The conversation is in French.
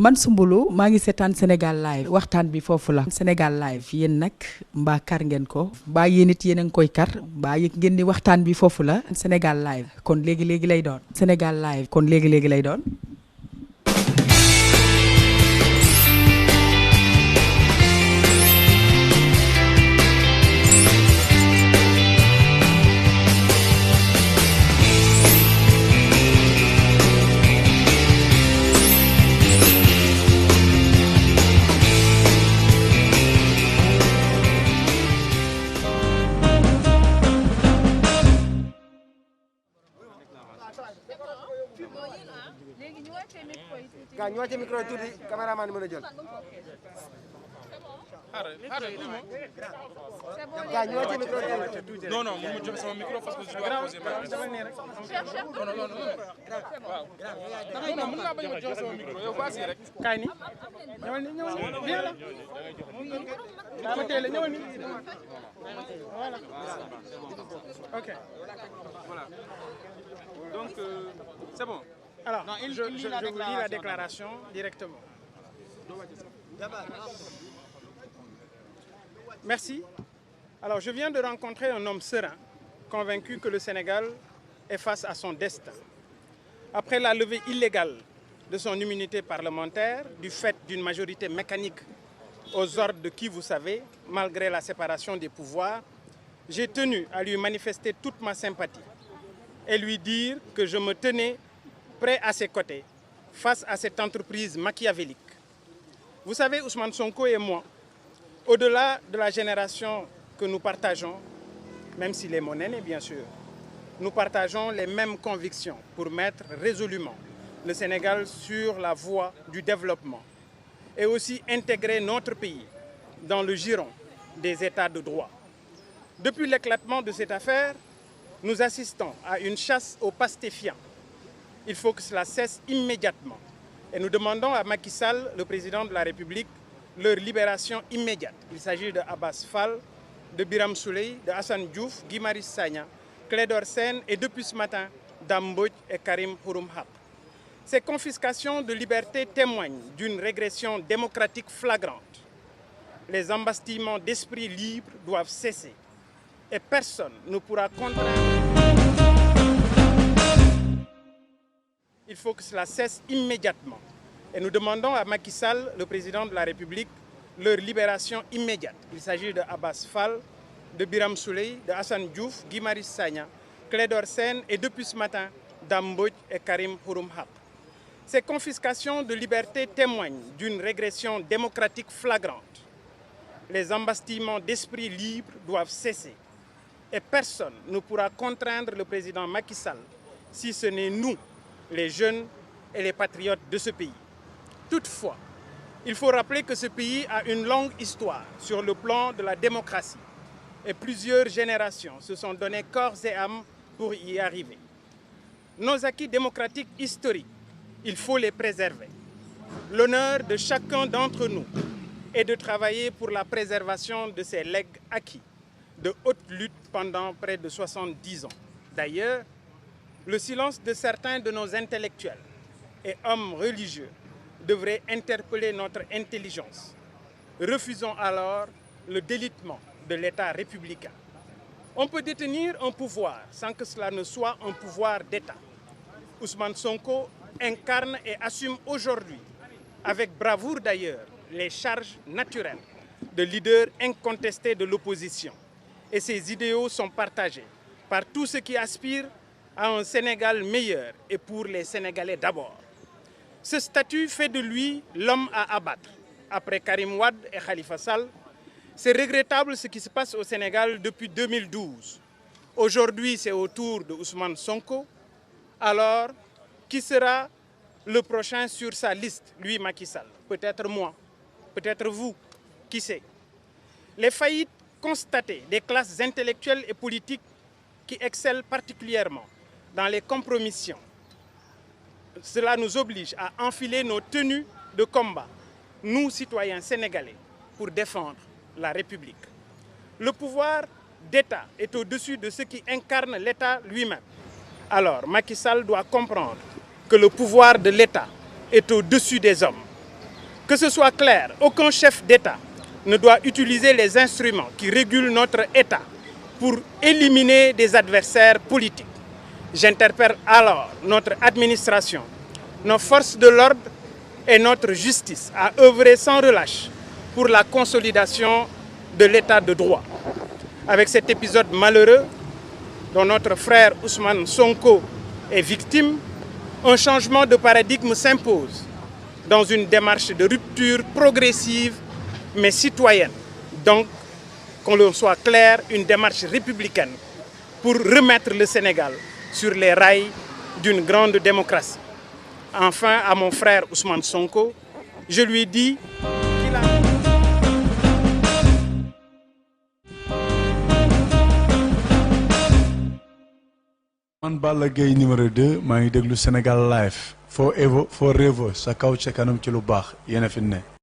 man Soumboulou maa ngi seetaan Sénégal live waxtaan bi foofu la Sénégal live yéen nag mbaa kar ngeen ko mbaa yéen it yéen a ngi koy kar mbaa yëg ngeen ni waxtaan bi foofu la Sénégal live kon léegi lay doon Sénégal live kon léegi lay doon. gaa ñu wàcce micro yi tuuti caméraman mën a jël. gaa ñu wàcce micro yi tuuti. non mun ma joxe sama micro parce que je dois poser ma question. non mun ngaa bañ ma joxe sama micro yow vas-y rek. kaay ni ñëwal ni bien la daa ma teel ñëwal ni voilà ok Voilà. Donc c'est bon. Alors je vous lis la déclaration directement. Merci. Alors je viens de rencontrer un homme serein, convaincu que le Sénégal est face à son destin. Après la levée illégale de son immunité parlementaire, du fait d'une majorité mécanique aux ordres de qui vous savez, malgré la séparation des pouvoirs, j'ai tenu à lui manifester toute ma sympathie et lui dire que je me tenais prêt à ses côtés face à cette entreprise machiavélique. Vous savez, Ousmane Sonko et moi, au-delà de la génération que nous partageons, même s'il est mon aîné bien sûr, nous partageons les mêmes convictions pour mettre résolument le Sénégal sur la voie du développement et aussi intégrer notre pays dans le giron des États de droit. Depuis l'éclatement de cette affaire, nous assistons à une chasse aux pastéfiants. Il faut que cela cesse immédiatement. Et nous demandons à Macky Sall, le président de la République, leur libération immédiate. Il s'agit de Abbas Fall, de Biram Souley, de Hassan Diouf, Guy Marius Sagna, Clédor Sène et depuis ce matin, Dame Mbodj et Karim Xurum Xaq. Ces confiscations de liberté témoignent d'une régression démocratique flagrante. Les embastillements d'esprit libre doivent cesser. Et personne ne pourra contraindre. Il faut que cela cesse immédiatement. Et nous demandons à Macky Sall, le président de la République, leur libération immédiate. Il s'agit de Abbas Fall, de Biram Souley, de Hassan Diouf, Guy Marius Sagna, Clédor Sène et depuis ce matin, Dame Mbodj et Karim Xurum Xaq. Ces confiscations de liberté témoignent d'une régression démocratique flagrante. Les embastillements d'esprit libre doivent cesser. Et personne ne pourra contraindre le président Macky Sall si ce n'est nous, les jeunes et les patriotes de ce pays. Toutefois, il faut rappeler que ce pays a une longue histoire sur le plan de la démocratie et plusieurs générations se sont donné corps et âme pour y arriver. Nos acquis démocratiques historiques, il faut les préserver. L'honneur de chacun d'entre nous est de travailler pour la préservation de ces legs acquis de haute lutte pendant près de 70 ans. D'ailleurs, le silence de certains de nos intellectuels et hommes religieux devrait interpeller notre intelligence. Refusons alors le délitement de l'État républicain. On peut détenir un pouvoir sans que cela ne soit un pouvoir d'État. Ousmane Sonko incarne et assume aujourd'hui, avec bravoure d'ailleurs, les charges naturelles de leader incontesté de l'opposition. Et ses idéaux sont partagés par tous ceux qui aspirent à un Sénégal meilleur et pour les Sénégalais d'abord. Ce statut fait de lui l'homme à abattre. Après Karim Wade et Khalifa Sall, c'est regrettable ce qui se passe au Sénégal depuis 2012. Aujourd'hui, c'est au tour de Ousmane Sonko. Alors, qui sera le prochain sur sa liste, lui Macky Sall? Peut-être moi, peut-être vous, qui sait? Les faillites constatées des classes intellectuelles et politiques qui excellent particulièrement dans les compromissions. Cela nous oblige à enfiler nos tenues de combat, nous citoyens sénégalais, pour défendre la République. Le pouvoir d'État est au-dessus de ceux qui incarnent l'État lui-même. Alors, Macky Sall doit comprendre que le pouvoir de l'État est au-dessus des hommes Que ce soit clair, aucun chef d'État ne doit utiliser les instruments qui régulent notre État pour éliminer des adversaires politiques. J'interpelle alors notre administration, nos forces de l'ordre et notre justice à œuvrer sans relâche pour la consolidation de l'état de droit. Avec cet épisode malheureux dont notre frère Ousmane Sonko est victime, un changement de paradigme s'impose dans une démarche de rupture progressive mais citoyenne. Donc, qu'on le soit clair, une démarche républicaine pour remettre le Sénégal sur les rails d'une grande démocratie. Enfin, à mon frère Ousmane Sonko, je lui dis qu'il a... Man Balla Gaye numéro 2 maa ngi déglu Sénégal Live forever sa kaw ca kanam ci lu baax yéen a fi ne